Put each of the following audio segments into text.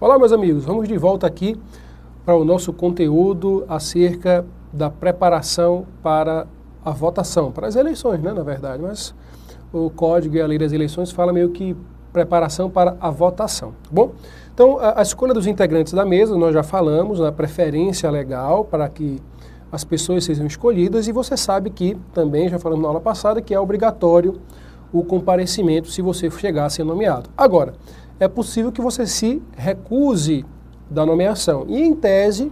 Olá, meus amigos, vamos de volta aqui para o nosso conteúdo acerca da preparação para a votação, para as eleições, né, na verdade, mas o Código e a Lei das Eleições fala meio que preparação para a votação, tá bom? Então, a escolha dos integrantes da mesa, nós já falamos, na preferência legal para que as pessoas sejam escolhidas, e você sabe que, também já falamos na aula passada, que é obrigatório o comparecimento se você chegar a ser nomeado. Agora, é possível que você se recuse da nomeação, e em tese,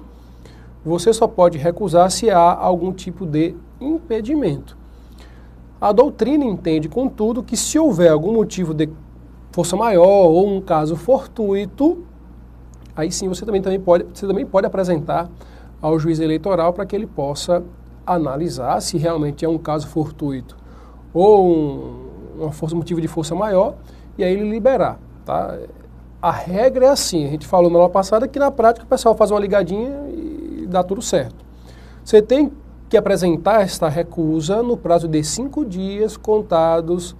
você só pode recusar se há algum tipo de impedimento. A doutrina entende, contudo, que se houver algum motivo de força maior ou um caso fortuito, aí sim você também pode apresentar ao juiz eleitoral para que ele possa analisar se realmente é um caso fortuito ou um motivo de força maior, e aí ele liberar. Tá? A regra é assim, a gente falou na aula passada que na prática o pessoal faz uma ligadinha e dá tudo certo. Você tem que apresentar esta recusa no prazo de 5 dias contados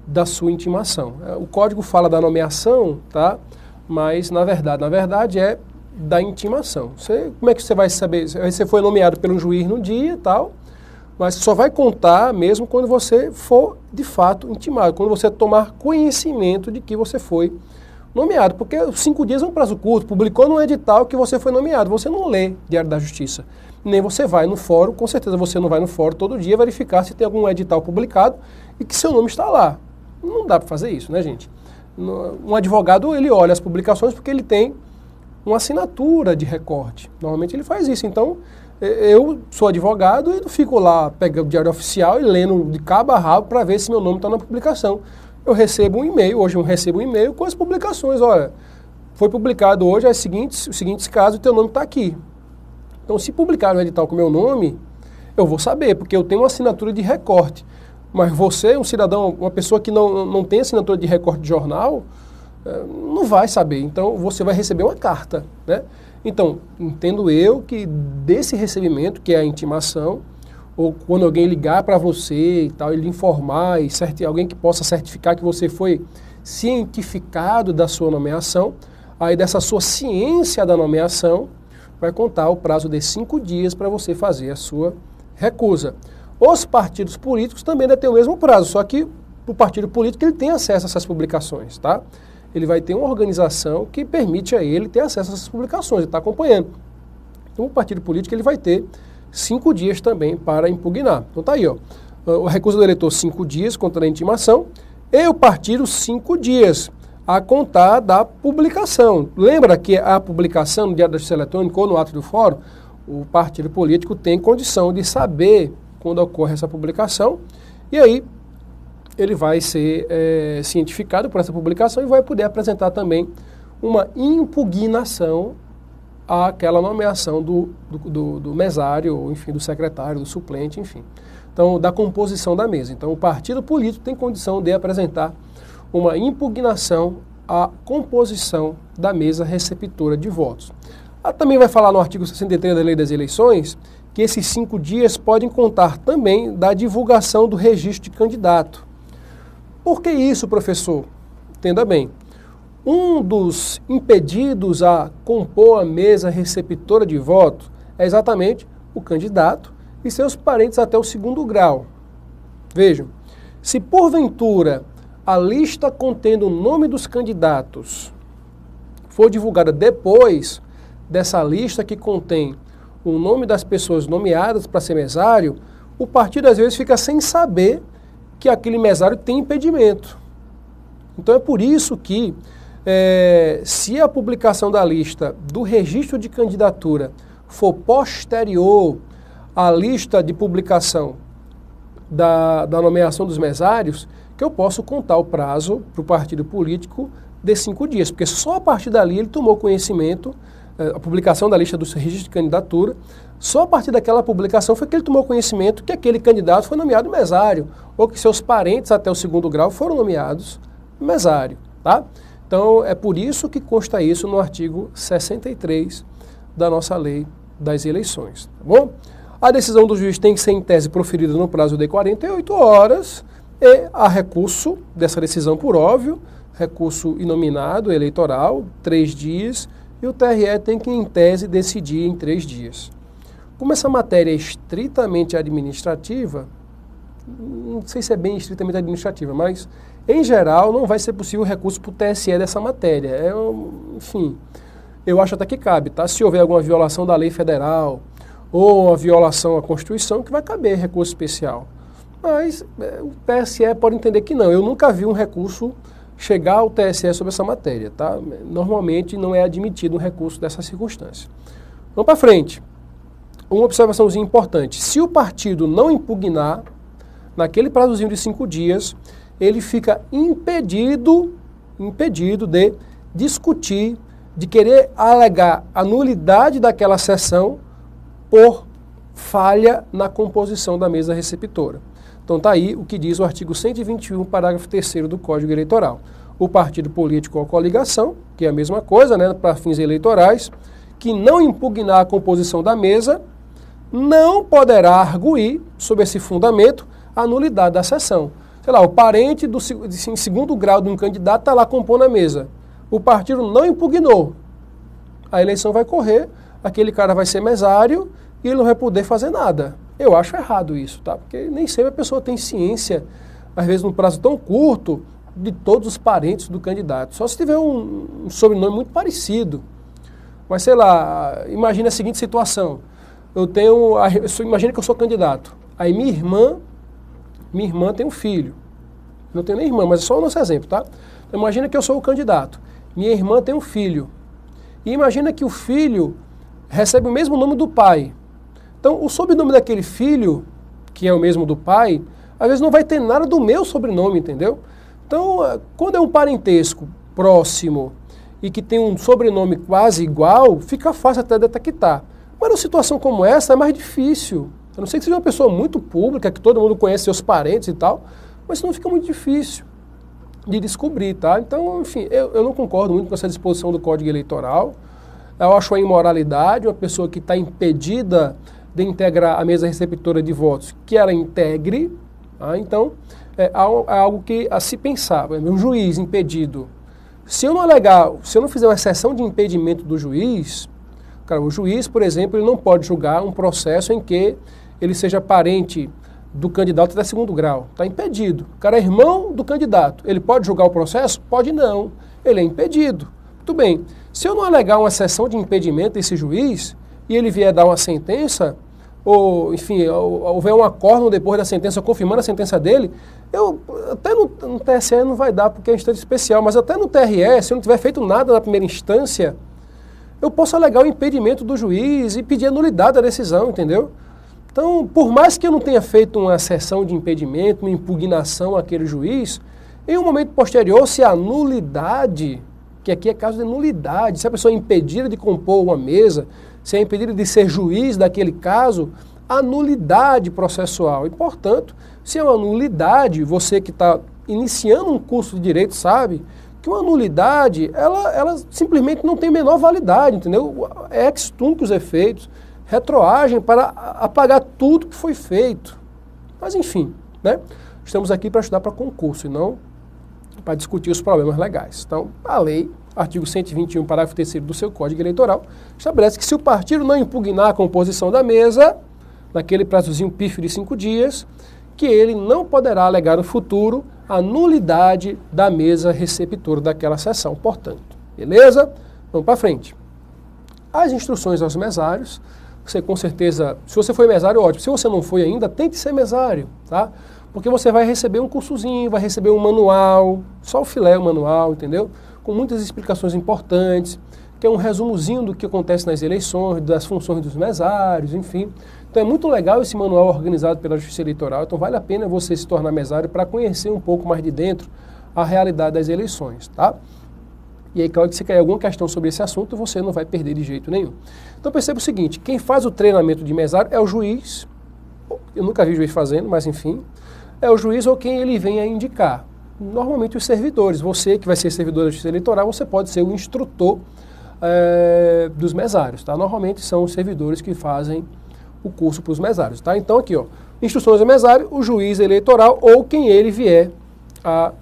da sua intimação. O código fala da nomeação, tá? Mas na verdade é da intimação. Como é que você vai saber? Você foi nomeado pelo juiz no dia e tal, mas só vai contar mesmo quando você for de fato intimado, quando você tomar conhecimento de que você foi nomeado, porque 5 dias é um prazo curto, publicou no edital que você foi nomeado, você não lê Diário da Justiça, nem você vai no fórum, com certeza você não vai no fórum todo dia verificar se tem algum edital publicado e que seu nome está lá. Não dá para fazer isso, né, gente? Um advogado, ele olha as publicações porque ele tem uma assinatura de recorte, normalmente ele faz isso, então eu sou advogado e não fico lá pegando o diário oficial e lendo de cabo a rabo para ver se meu nome está na publicação. Eu recebo um e-mail, hoje eu recebo um e-mail com as publicações, olha, foi publicado hoje os seguintes casos e teu nome está aqui. Então, se publicar um edital com meu nome, eu vou saber, porque eu tenho uma assinatura de recorte. Mas você, um cidadão, uma pessoa que não tem assinatura de recorte de jornal, não vai saber. Então, você vai receber uma carta, né? Então, entendo eu que desse recebimento, que é a intimação, ou quando alguém ligar para você e tal, ele informar, e alguém que possa certificar que você foi cientificado da sua nomeação, aí dessa sua ciência da nomeação, vai contar o prazo de 5 dias para você fazer a sua recusa. Os partidos políticos também devem ter o mesmo prazo, só que o partido político ele tem acesso a essas publicações, tá? Ele vai ter uma organização que permite a ele ter acesso a essas publicações, ele está acompanhando. Então o partido político ele vai ter 5 dias também para impugnar. Então tá aí, ó. O recusa do eleitor 5 dias contra a intimação e o partido 5 dias a contar da publicação. Lembra que a publicação no Diário da Justiça Eletrônica ou no ato do fórum, o partido político tem condição de saber quando ocorre essa publicação, e aí ele vai ser cientificado por essa publicação e vai poder apresentar também uma impugnação àquela nomeação do mesário, ou enfim, do secretário, do suplente, enfim. Então, da composição da mesa. Então, o partido político tem condição de apresentar uma impugnação à composição da mesa receptora de votos. Também vai falar no artigo 63 da Lei das Eleições que esses 5 dias podem contar também da divulgação do registro de candidato. Por que isso, professor? Entenda bem. Um dos impedidos a compor a mesa receptora de votos é exatamente o candidato e seus parentes até o 2º grau. Vejam, se porventura a lista contendo o nome dos candidatos for divulgada depois dessa lista que contém o nome das pessoas nomeadas para ser mesário, o partido às vezes fica sem saber que aquele mesário tem impedimento. Então é por isso que se a publicação da lista do registro de candidatura for posterior à lista de publicação da nomeação dos mesários, que eu posso contar o prazo para o partido político de 5 dias, porque só a partir dali ele tomou conhecimento, a publicação da lista do registro de candidatura, só a partir daquela publicação foi que ele tomou conhecimento que aquele candidato foi nomeado mesário, ou que seus parentes até o 2º grau foram nomeados mesário, tá? Então, é por isso que consta isso no artigo 63 da nossa Lei das Eleições, tá bom? A decisão do juiz tem que ser, em tese, proferida no prazo de 48 horas e a recurso dessa decisão, por óbvio, recurso inominado eleitoral, 3 dias, e o TRE tem que, em tese, decidir em 3 dias. Como essa matéria é estritamente administrativa, não sei se é bem estritamente administrativa, mas, em geral, não vai ser possível recurso para o TSE dessa matéria. Enfim, eu acho até que cabe, tá? Se houver alguma violação da lei federal ou uma violação à Constituição, que vai caber recurso especial. Mas o TSE pode entender que não. Eu nunca vi um recurso chegar ao TSE sobre essa matéria, tá? Normalmente não é admitido um recurso dessa circunstância. Vamos para frente. Uma observaçãozinha importante. Se o partido não impugnar, naquele prazozinho de 5 dias, ele fica impedido de discutir, de querer alegar a nulidade daquela sessão por falha na composição da mesa receptora. Então está aí o que diz o artigo 121, parágrafo 3º do Código Eleitoral. O partido político ou coligação, que é a mesma coisa, né, para fins eleitorais, que não impugnar a composição da mesa, não poderá arguir, sob esse fundamento, a nulidade da sessão. Sei lá, o parente em segundo grau de um candidato está lá compondo a mesa. O partido não impugnou. A eleição vai correr, aquele cara vai ser mesário e ele não vai poder fazer nada. Eu acho errado isso, tá? Porque nem sempre a pessoa tem ciência, às vezes num prazo tão curto, de todos os parentes do candidato. Só se tiver um sobrenome muito parecido. Mas sei lá, imagina a seguinte situação. Imagina que eu sou candidato. Aí minha irmã tem um filho. Não tenho nem irmã, mas é só o nosso exemplo, tá? Então, imagina que eu sou o candidato. Minha irmã tem um filho. E imagina que o filho recebe o mesmo nome do pai. Então, o sobrenome daquele filho, que é o mesmo do pai, às vezes não vai ter nada do meu sobrenome, entendeu? Então, quando é um parentesco próximo e que tem um sobrenome quase igual, fica fácil até detectar. Mas numa situação como essa é mais difícil. A não ser que seja uma pessoa muito pública, que todo mundo conhece seus parentes e tal, mas senão fica muito difícil de descobrir, tá? Então, enfim, eu não concordo muito com essa disposição do Código Eleitoral. Eu acho a imoralidade, uma pessoa que está impedida de integrar a mesa receptora de votos, que ela integre, tá? Então, é algo que a se pensar. Um juiz impedido. Se eu não fizer uma exceção de impedimento do juiz, cara, o juiz, por exemplo, ele não pode julgar um processo em que ele seja parente do candidato até segundo grau. Está impedido. O cara é irmão do candidato. Ele pode julgar o processo? Pode não. Ele é impedido. Muito bem. Se eu não alegar uma exceção de impedimento desse juiz e ele vier dar uma sentença, ou, enfim, houver um acórdão depois da sentença, confirmando a sentença dele, até no TSE não vai dar, porque é instância especial, mas até no TRE, se eu não tiver feito nada na primeira instância, eu posso alegar o impedimento do juiz e pedir a nulidade da decisão, entendeu? Então, por mais que eu não tenha feito uma sessão de impedimento, uma impugnação àquele juiz, em um momento posterior, se a nulidade, que aqui é caso de nulidade, se a pessoa é impedida de compor uma mesa, se é impedida de ser juiz daquele caso, a nulidade processual. E, portanto, se é uma nulidade, você que está iniciando um curso de direito sabe que uma nulidade, ela simplesmente não tem menor validade, entendeu? É ex tunc os efeitos, retroagem para apagar tudo que foi feito. Mas, enfim, né? Estamos aqui para estudar para concurso e não para discutir os problemas legais. Então, a lei, artigo 121, parágrafo 3º do seu Código Eleitoral, estabelece que se o partido não impugnar a composição da mesa, naquele prazozinho pífio de 5 dias, que ele não poderá alegar no futuro a nulidade da mesa receptora daquela sessão, portanto. Beleza? Vamos para frente. As instruções aos mesários, você com certeza, se você foi mesário, ótimo. Se você não foi ainda, tente ser mesário, tá? Porque você vai receber um cursozinho, vai receber um manual, só o filé, o manual, entendeu? Com muitas explicações importantes, que é um resumozinho do que acontece nas eleições, das funções dos mesários, enfim. Então é muito legal esse manual organizado pela Justiça Eleitoral, então vale a pena você se tornar mesário para conhecer um pouco mais de dentro a realidade das eleições, tá? E aí, claro que se cair alguma questão sobre esse assunto, você não vai perder de jeito nenhum. Então perceba o seguinte, quem faz o treinamento de mesário é o juiz, eu nunca vi juiz fazendo, mas enfim, é o juiz ou quem ele vem a indicar. Normalmente os servidores, você que vai ser servidor da Justiça Eleitoral, você pode ser o instrutor dos mesários, tá? Normalmente são os servidores que fazem o curso para os mesários, tá? Então aqui, ó, instruções do mesário, o juiz eleitoral ou quem ele vier a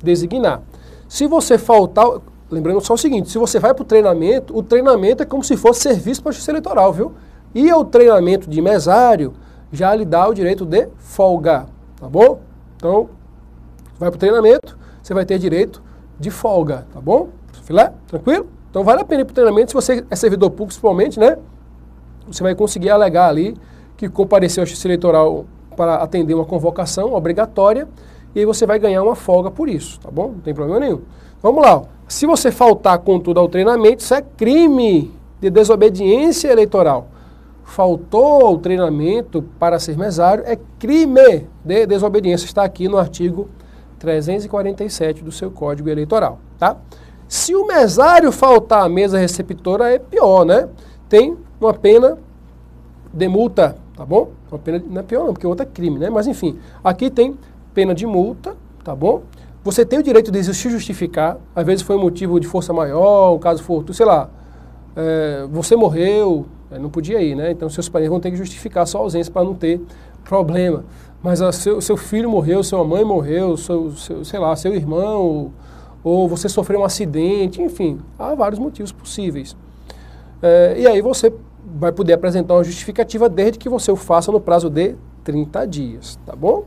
designar. Se você faltar, lembrando só o seguinte, se você vai para o treinamento é como se fosse serviço para a Justiça Eleitoral, viu? E o treinamento de mesário já lhe dá o direito de folga, tá bom? Então, vai para o treinamento, você vai ter direito de folga, tá bom? Filé? Tranquilo? Então vale a pena ir para o treinamento, se você é servidor público principalmente, né? Você vai conseguir alegar ali que compareceu à Justiça Eleitoral para atender uma convocação obrigatória e aí você vai ganhar uma folga por isso, tá bom? Não tem problema nenhum. Vamos lá, ó. Se você faltar, contudo, ao treinamento, isso é crime de desobediência eleitoral. Faltou ao treinamento para ser mesário é crime de desobediência. Está aqui no artigo 347 do seu Código Eleitoral, tá? Se o mesário faltar à mesa receptora é pior, né? Tem uma pena de multa, tá bom? Uma pena, não é pior não, porque outra é crime, né? Mas enfim, aqui tem pena de multa, tá bom? Você tem o direito de se justificar, às vezes foi um motivo de força maior, o caso for, sei lá, você morreu, não podia ir, né? Então seus parentes vão ter que justificar a sua ausência para não ter problema. Mas seu filho morreu, sua mãe morreu, sei lá, seu irmão, ou você sofreu um acidente, enfim, há vários motivos possíveis. E aí você vai poder apresentar uma justificativa desde que você o faça no prazo de 30 dias, tá bom?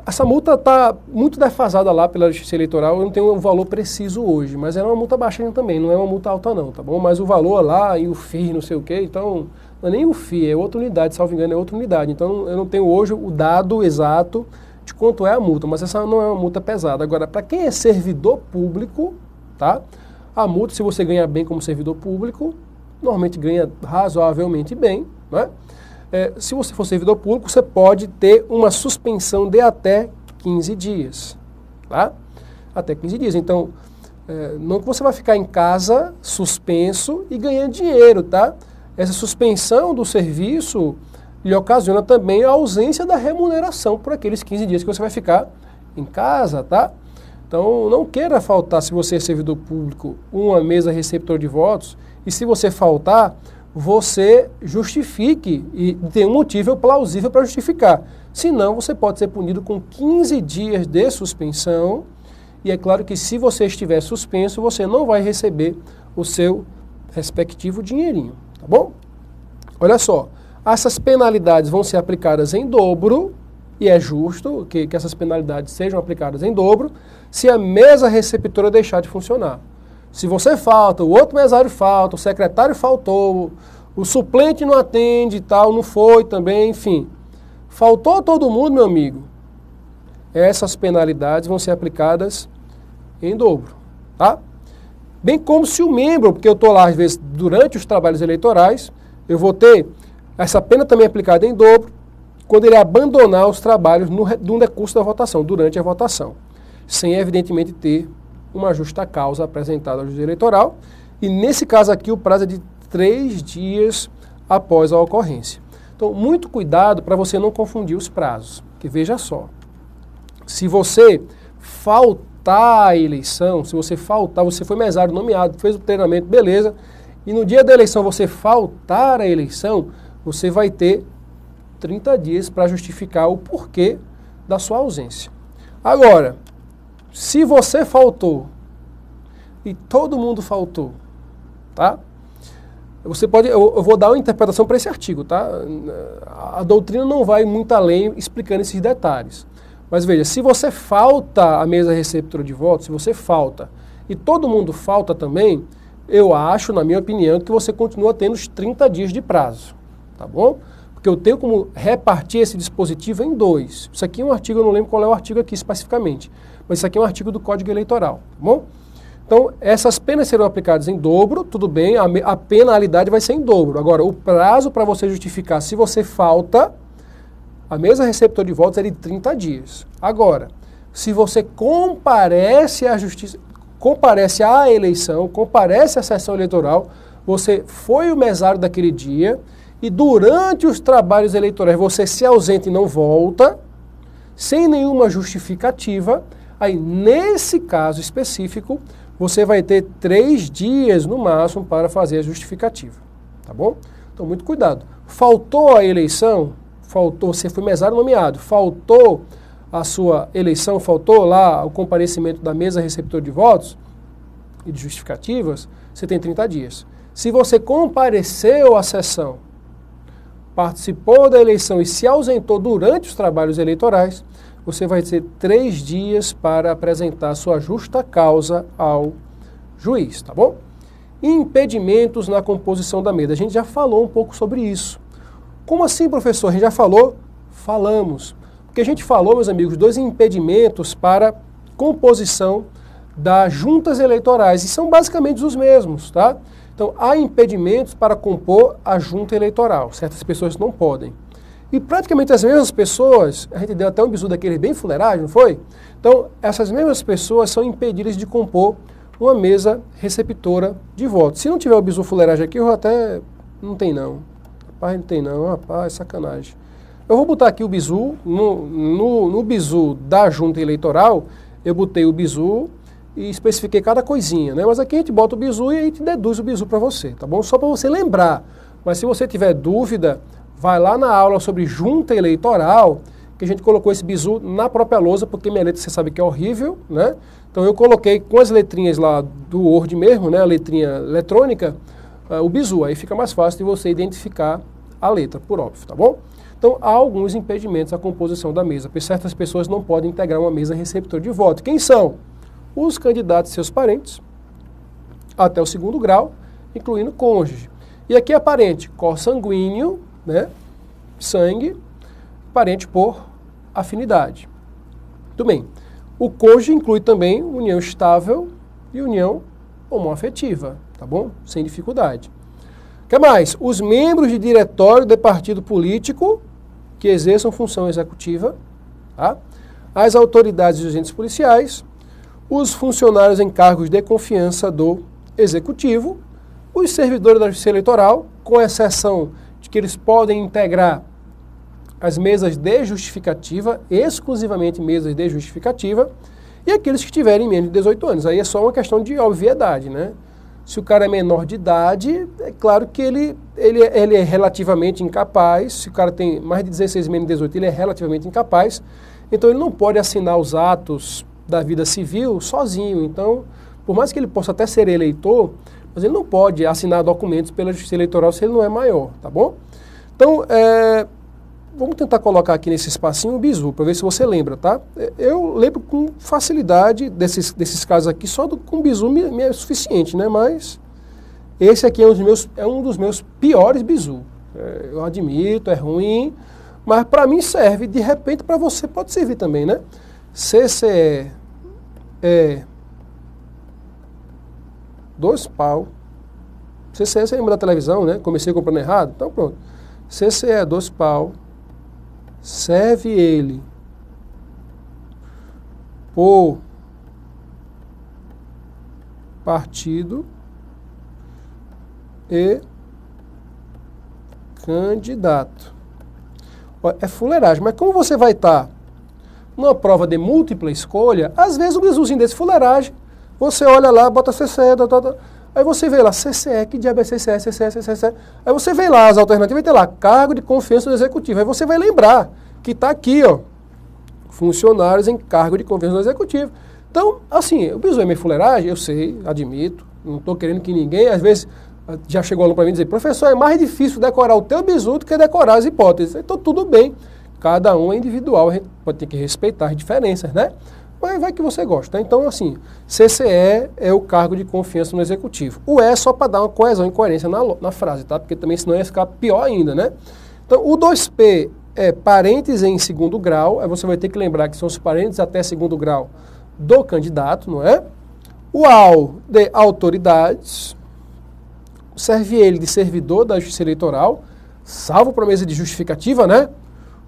Essa multa está muito defasada lá pela Justiça Eleitoral, eu não tenho um valor preciso hoje, mas é uma multa baixinha também, não é uma multa alta não, tá bom? Mas o valor lá e o FII, não sei o quê, então, não é nem o FII, é outra unidade, salvo engano, é outra unidade. Então eu não tenho hoje o dado exato de quanto é a multa, mas essa não é uma multa pesada. Agora, para quem é servidor público, tá? A multa, se você ganha bem como servidor público, normalmente ganha razoavelmente bem, né? Se você for servidor público, você pode ter uma suspensão de até 15 dias, tá? Até 15 dias. Então, não que você vai ficar em casa suspenso e ganhando dinheiro, tá? Essa suspensão do serviço lhe ocasiona também a ausência da remuneração por aqueles 15 dias que você vai ficar em casa, tá? Então, não queira faltar, se você é servidor público, uma mesa receptora de votos, e se você faltar, você justifique e tem um motivo plausível para justificar. Senão, você pode ser punido com 15 dias de suspensão, e é claro que se você estiver suspenso, você não vai receber o seu respectivo dinheirinho, tá bom? Olha só, essas penalidades vão ser aplicadas em dobro, e é justo que essas penalidades sejam aplicadas em dobro, se a mesa receptora deixar de funcionar. Se você falta, o outro mesário falta, o secretário faltou, o suplente não atende e tal, não foi também, enfim. Faltou todo mundo, meu amigo. Essas penalidades vão ser aplicadas em dobro, tá? Bem como se o membro, porque eu estou lá às vezes durante os trabalhos eleitorais, eu vou ter essa pena também aplicada em dobro quando ele abandonar os trabalhos no decurso da votação, durante a votação, sem evidentemente ter uma justa causa apresentada ao juiz eleitoral, e nesse caso aqui o prazo é de 3 dias após a ocorrência. Então, muito cuidado para você não confundir os prazos, que veja só, se você faltar a eleição, se você faltar, você foi mesário nomeado, fez o treinamento, beleza, e no dia da eleição você faltar a eleição, você vai ter 30 dias para justificar o porquê da sua ausência. Agora, se você faltou e todo mundo faltou, tá? Você pode, eu vou dar uma interpretação para esse artigo, tá? A doutrina não vai muito além explicando esses detalhes. Mas veja, se você falta a mesa receptora de votos, se você falta e todo mundo falta também, eu acho, na minha opinião, que você continua tendo os 30 dias de prazo, tá bom? Porque eu tenho como repartir esse dispositivo em dois. Isso aqui é um artigo, eu não lembro qual é o artigo aqui especificamente, mas isso aqui é um artigo do Código Eleitoral, tá bom? Então, essas penas serão aplicadas em dobro, tudo bem, a penalidade vai ser em dobro. Agora, o prazo para você justificar se você falta, a mesa receptora de votos é de 30 dias. Agora, se você comparece à justiça, comparece à eleição, comparece à sessão eleitoral, você foi o mesário daquele dia e durante os trabalhos eleitorais você se ausenta e não volta, sem nenhuma justificativa, aí nesse caso específico, você vai ter 3 dias no máximo para fazer a justificativa, tá bom? Então, muito cuidado. Faltou a eleição, faltou, você foi mesário nomeado, faltou a sua eleição, faltou lá o comparecimento da mesa receptora de votos e de justificativas, você tem 30 dias. Se você compareceu à sessão, participou da eleição e se ausentou durante os trabalhos eleitorais, você vai ter 3 dias para apresentar sua justa causa ao juiz, tá bom? Impedimentos na composição da mesa. A gente já falou um pouco sobre isso. Como assim, professor? A gente já falou? Falamos. Porque a gente falou, meus amigos, 2 impedimentos para composição das juntas eleitorais, e são basicamente os mesmos, tá? Então, há impedimentos para compor a junta eleitoral. Certas pessoas não podem. E praticamente as mesmas pessoas, a gente deu até um bizu daquele bem fuleiragem, não foi? Então, essas mesmas pessoas são impedidas de compor uma mesa receptora de votos. Se não tiver o bizu fuleiragem aqui, eu até... Não tem não. Rapaz, não tem não. Rapaz, sacanagem. Eu vou botar aqui o bizu. No bizu da junta eleitoral, eu botei o bizu e especifiquei cada coisinha, né? Mas aqui a gente bota o bizu e a gente deduz o bizu para você, tá bom? Só para você lembrar. Mas se você tiver dúvida, vai lá na aula sobre junta eleitoral, que a gente colocou esse bizu na própria lousa, porque minha letra você sabe que é horrível, né? Então eu coloquei com as letrinhas lá do Word mesmo, né? A letrinha eletrônica, o bizu. Aí fica mais fácil de você identificar a letra, por óbvio, tá bom? Então há alguns impedimentos à composição da mesa, porque certas pessoas não podem integrar uma mesa receptora de voto. Quem são? Os candidatos e seus parentes, até o 2º grau, incluindo cônjuge. E aqui é parente consanguíneo, né, sangue, parente por afinidade. Muito bem. O cônjuge inclui também união estável e união homoafetiva, tá bom? Sem dificuldade. O que mais? Os membros de diretório de partido político que exerçam função executiva, tá? As autoridades e agentes policiais, os funcionários em cargos de confiança do Executivo, os servidores da Justiça Eleitoral, com exceção de que eles podem integrar as mesas de justificativa, exclusivamente mesas de justificativa, e aqueles que tiverem menos de 18 anos. Aí é só uma questão de obviedade, né? Se o cara é menor de idade, é claro que ele é relativamente incapaz. Se o cara tem mais de 16, menos de 18, ele é relativamente incapaz. Então ele não pode assinar os atos da vida civil sozinho. Então, por mais que ele possa até ser eleitor, mas ele não pode assinar documentos pela Justiça Eleitoral se ele não é maior, tá bom? Então, vamos tentar colocar aqui nesse espacinho o bizu, para ver se você lembra, tá? Eu lembro com facilidade desses casos aqui, só com bizu me é suficiente, né? Mas esse aqui é um dos meus piores bizu. Eu admito, é ruim, mas para mim serve. De repente, para você pode servir também, né? CCE é 2 pau. CCE você lembra da televisão, né? Comecei comprando errado, então pronto. CCE é 2 pau. Serve ele por partido e candidato. É fuleiragem, mas como você vai estar numa prova de múltipla escolha, às vezes um bizuzinho desse fuleiragem, você olha lá, bota CCE, aí você vê lá, CCE, que diabo é CCE, CCE, CCE, aí você vê lá as alternativas, vai ter lá, cargo de confiança do executivo, aí você vai lembrar que está aqui, ó, funcionários em cargo de confiança do executivo. Então, assim, o bizu é meio fuleiragem, eu sei, admito, não estou querendo que ninguém, às vezes, já chegou um aluno para mim e dizer, professor, é mais difícil decorar o teu bizu do que decorar as hipóteses. Então, tudo bem, cada um é individual, a gente pode ter que respeitar as diferenças, né? Mas vai que você gosta. Então, assim, CCE é o cargo de confiança no executivo. O E é só para dar uma coesão e coerência na frase, tá? Porque também senão ia ficar pior ainda, né? Então, o 2P é parentes em 2º grau, aí você vai ter que lembrar que são os parentes até 2º grau do candidato, não é? O AU de autoridades, serve ele de servidor da Justiça Eleitoral, salvo para mesa de justificativa, né?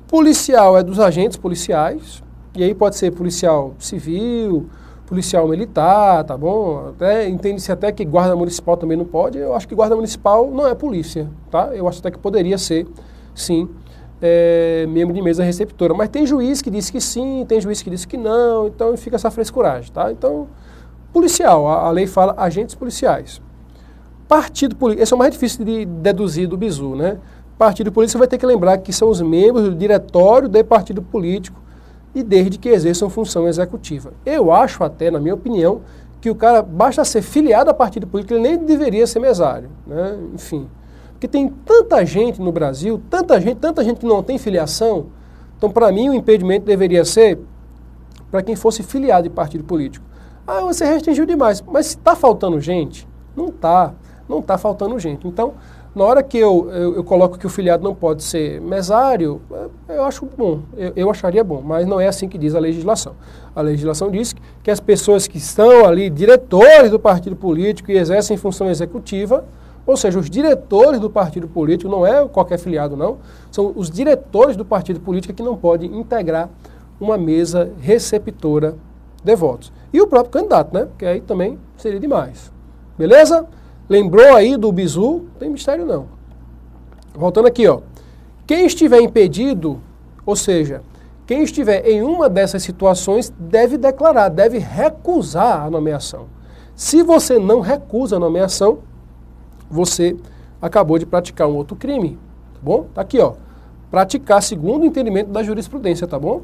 Policial é dos agentes policiais, e aí pode ser policial civil, policial militar, tá bom? Entende-se até que guarda municipal também não pode. Eu acho que guarda municipal não é polícia, tá? Eu acho até que poderia ser, sim, membro de mesa receptora. Mas tem juiz que diz que sim, tem juiz que diz que não, então fica essa frescuragem, tá? Então, policial, a lei fala agentes policiais. Partido político, esse é o mais difícil de deduzir do bizu, né? Partido político, você vai ter que lembrar que são os membros do diretório de partido político e desde que exerçam função executiva. Eu acho até, na minha opinião, que o cara basta ser filiado a partido político, ele nem deveria ser mesário, né? Enfim. Porque tem tanta gente no Brasil, tanta gente que não tem filiação. Então, para mim, o impedimento deveria ser para quem fosse filiado de partido político. Ah, você restringiu demais. Mas se está faltando gente, não está faltando gente. Então, na hora que eu coloco que o filiado não pode ser mesário, eu acho bom, eu acharia bom, mas não é assim que diz a legislação. A legislação diz que as pessoas que estão ali, diretores do partido político e exercem função executiva, ou seja, os diretores do partido político, não é qualquer filiado não, são os diretores do partido político que não podem integrar uma mesa receptora de votos. E o próprio candidato, né? Porque aí também seria demais. Beleza? Lembrou aí do bizu? Não tem mistério não. Voltando aqui, ó. Quem estiver impedido, ou seja, quem estiver em uma dessas situações deve declarar, deve recusar a nomeação. Se você não recusa a nomeação, você acabou de praticar um outro crime, tá bom? Tá aqui, ó. Praticar segundo o entendimento da jurisprudência, tá bom?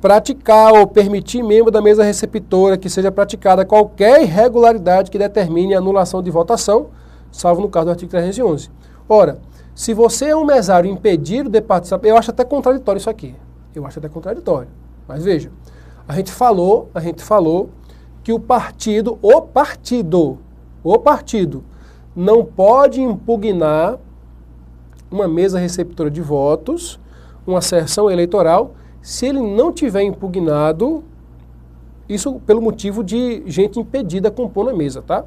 Praticar ou permitir membro da mesa receptora que seja praticada qualquer irregularidade que determine a anulação de votação, salvo no caso do artigo 311. Ora, se você é um mesário impedido de participar, eu acho até contraditório isso aqui. Eu acho até contraditório. Mas veja, a gente falou que o partido não pode impugnar uma mesa receptora de votos, uma sessão eleitoral, se ele não tiver impugnado, isso pelo motivo de gente impedida compondo a mesa, tá?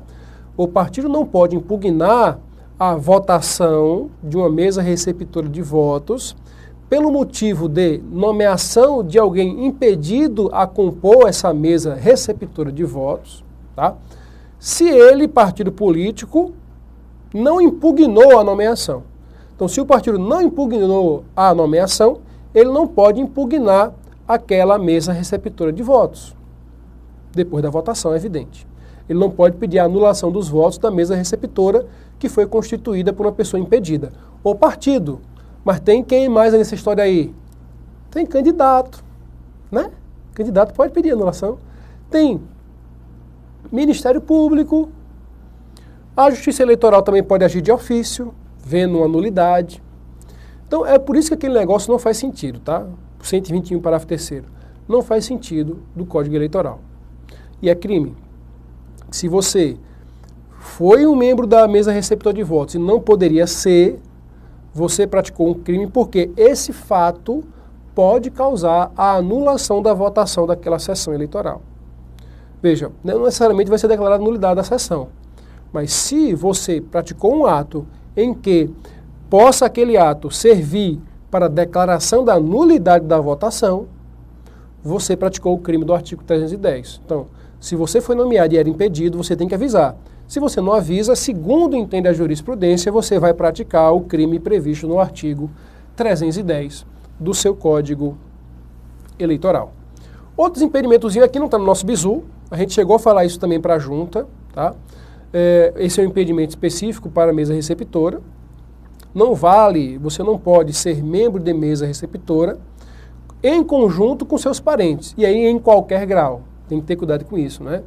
O partido não pode impugnar a votação de uma mesa receptora de votos pelo motivo de nomeação de alguém impedido a compor essa mesa receptora de votos, tá? Se ele, partido político, não impugnou a nomeação. Então, se o partido não impugnou a nomeação, ele não pode impugnar aquela mesa receptora de votos. Depois da votação, é evidente. Ele não pode pedir a anulação dos votos da mesa receptora que foi constituída por uma pessoa impedida. O partido. Mas tem quem mais nessa história aí? Tem candidato, né? Candidato pode pedir anulação. Tem Ministério Público. A Justiça Eleitoral também pode agir de ofício, vendo uma nulidade. Então, é por isso que aquele negócio não faz sentido, tá? 121, parágrafo 3º. Não faz sentido do Código Eleitoral. E é crime. Se você foi um membro da mesa receptora de votos e não poderia ser, você praticou um crime porque esse fato pode causar a anulação da votação daquela sessão eleitoral. Veja, não necessariamente vai ser declarada nulidade da sessão, mas se você praticou um ato em que possa aquele ato servir para a declaração da nulidade da votação, você praticou o crime do artigo 310. Então, se você foi nomeado e era impedido, você tem que avisar. Se você não avisa, segundo entende a jurisprudência, você vai praticar o crime previsto no artigo 310 do seu Código Eleitoral. Outros impedimentos aqui não está no nosso bizu, a gente chegou a falar isso também para a junta, tá? Esse é um impedimento específico para a mesa receptora. Não vale, você não pode ser membro de mesa receptora em conjunto com seus parentes, e aí em qualquer grau. Tem que ter cuidado com isso, né?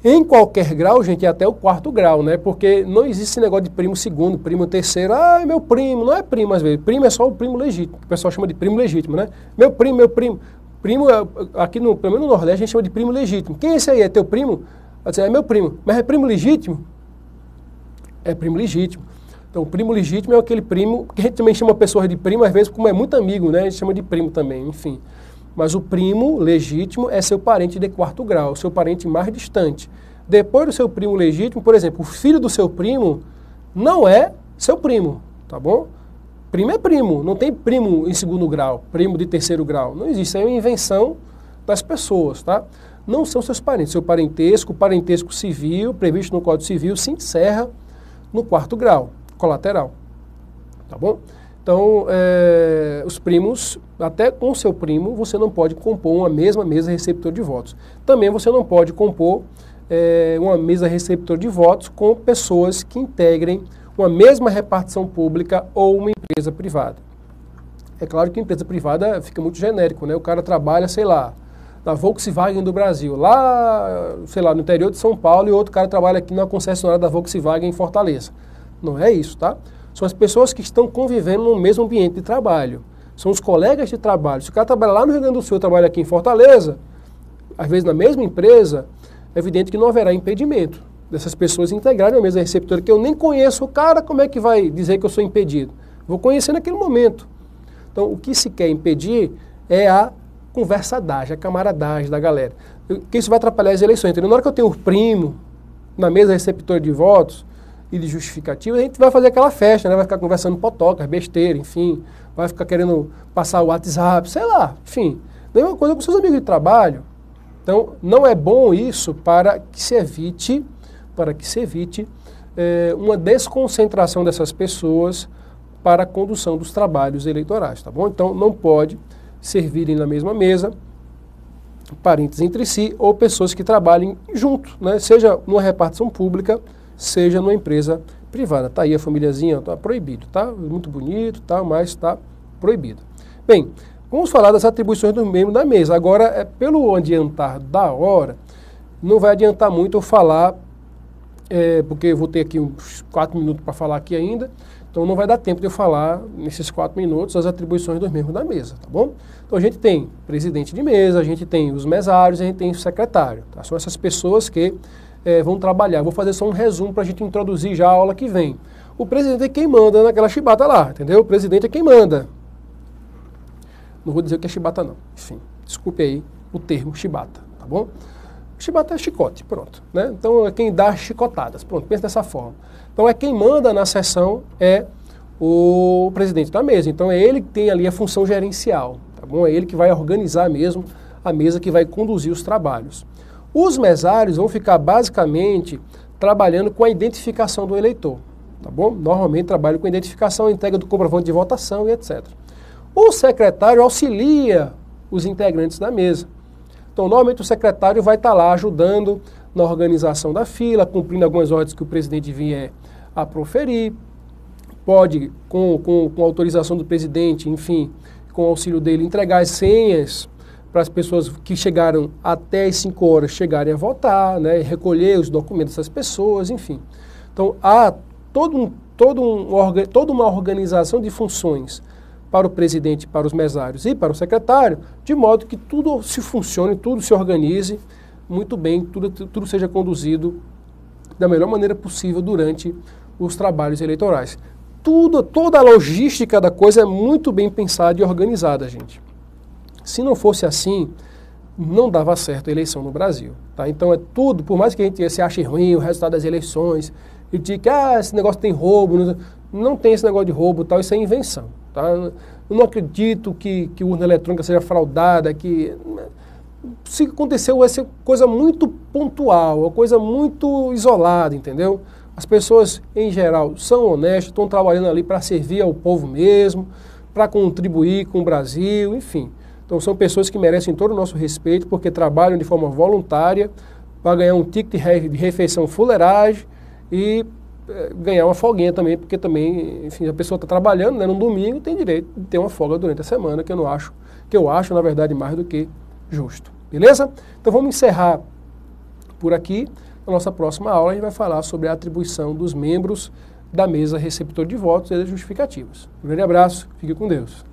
Em qualquer grau, gente, é até o 4º grau, né? Porque não existe esse negócio de primo segundo, primo terceiro. Ah, meu primo. Não é primo, às vezes. Primo é só o primo legítimo. O pessoal chama de primo legítimo, né? Meu primo, meu primo. Primo, aqui pelo menos no Nordeste, a gente chama de primo legítimo. Quem é esse aí? É teu primo? É meu primo. Mas é primo legítimo? É primo legítimo. Então, o primo legítimo é aquele primo, que a gente também chama pessoas de primo, às vezes, como é muito amigo, né? A gente chama de primo também, enfim. Mas o primo legítimo é seu parente de 4º grau, seu parente mais distante. Depois do seu primo legítimo, por exemplo, o filho do seu primo não é seu primo, tá bom? Primo é primo, não tem primo em 2º grau, primo de 3º grau. Não existe, isso é uma invenção das pessoas, tá? Não são seus parentes. Seu parentesco, o parentesco civil, previsto no Código Civil, se encerra no 4º grau, colateral, tá bom? Então, os primos, até com seu primo, você não pode compor uma mesma mesa receptora de votos. Também você não pode compor uma mesa receptora de votos com pessoas que integrem uma mesma repartição pública ou uma empresa privada. É claro que empresa privada fica muito genérico, né? O cara trabalha, sei lá, na Volkswagen do Brasil, lá, sei lá, no interior de São Paulo, e outro cara trabalha aqui na concessionária da Volkswagen em Fortaleza. Não é isso, tá? São as pessoas que estão convivendo no mesmo ambiente de trabalho. São os colegas de trabalho. Se o cara trabalha lá no Rio Grande do Sul e trabalha aqui em Fortaleza, às vezes na mesma empresa, é evidente que não haverá impedimento dessas pessoas integrarem a mesa receptora, que eu nem conheço o cara, como é que vai dizer que eu sou impedido? Vou conhecer naquele momento. Então, o que se quer impedir é a conversadagem, a camaradagem da galera. Porque isso vai atrapalhar as eleições. Entendeu? Na hora que eu tenho o primo na mesa receptora de votos e de justificativa, a gente vai fazer aquela festa, né? Vai ficar conversando potocas, besteira, enfim, vai ficar querendo passar o WhatsApp, sei lá, enfim. Mesma coisa com seus amigos de trabalho. Então, não é bom isso para que se evite uma desconcentração dessas pessoas para a condução dos trabalhos eleitorais, tá bom? Então, não pode servirem na mesma mesa parentes entre si ou pessoas que trabalhem junto, né? Seja numa repartição pública, seja numa empresa privada. Tá aí a famíliazinha, tá proibido, tá? Muito bonito, tá? Mas tá proibido. Bem, vamos falar das atribuições do membro da mesa. Agora, pelo adiantar da hora, não vai adiantar muito eu falar, porque eu vou ter aqui uns 4 minutos para falar aqui ainda, então não vai dar tempo de eu falar, nesses 4 minutos, as atribuições dos membros da mesa, tá bom? Então a gente tem presidente de mesa, a gente tem os mesários, a gente tem o secretário, tá? São essas pessoas que vão trabalhar. Vou fazer só um resumo para a gente introduzir já a aula que vem. O presidente é quem manda naquela chibata lá, entendeu? O presidente é quem manda. Não vou dizer o que é chibata não, enfim, desculpe aí o termo chibata, tá bom? Chibata é chicote, pronto, né? Então é quem dá chicotadas, pronto, pensa dessa forma. Então é quem manda na sessão é o presidente da mesa, então é ele que tem ali a função gerencial, tá bom? É ele que vai organizar mesmo a mesa, que vai conduzir os trabalhos. Os mesários vão ficar basicamente trabalhando com a identificação do eleitor, tá bom? Normalmente trabalham com a identificação, entrega do comprovante de votação e etc. O secretário auxilia os integrantes da mesa. Então, normalmente o secretário vai estar lá ajudando na organização da fila, cumprindo algumas ordens que o presidente vier a proferir. Pode, com autorização do presidente, enfim, com o auxílio dele, entregar as senhas para as pessoas que chegaram até as 5 horas chegarem a votar, né, recolher os documentos das pessoas, enfim. Então, há toda uma organização de funções para o presidente, para os mesários e para o secretário, de modo que tudo se funcione, tudo se organize muito bem, tudo seja conduzido da melhor maneira possível durante os trabalhos eleitorais. Toda a logística da coisa é muito bem pensada e organizada, gente. Se não fosse assim, não dava certo a eleição no Brasil, tá? Então é tudo, por mais que a gente se ache ruim o resultado das eleições, e diga que esse negócio tem roubo, não tem esse negócio de roubo, tal, isso é invenção. Tá? Eu não acredito que urna eletrônica seja fraudada, se aconteceu vai ser coisa muito pontual, uma coisa muito isolada, entendeu? As pessoas, em geral, são honestas, estão trabalhando ali para servir ao povo mesmo, para contribuir com o Brasil, enfim. Então são pessoas que merecem todo o nosso respeito, porque trabalham de forma voluntária para ganhar um ticket de refeição fuleiragem e ganhar uma folguinha também, porque também, enfim, a pessoa está trabalhando, né, no domingo, tem direito de ter uma folga durante a semana, que eu acho, na verdade, mais do que justo. Beleza? Então vamos encerrar por aqui. Na nossa próxima aula a gente vai falar sobre a atribuição dos membros da mesa receptor de votos e das justificativas. Um grande abraço, fique com Deus.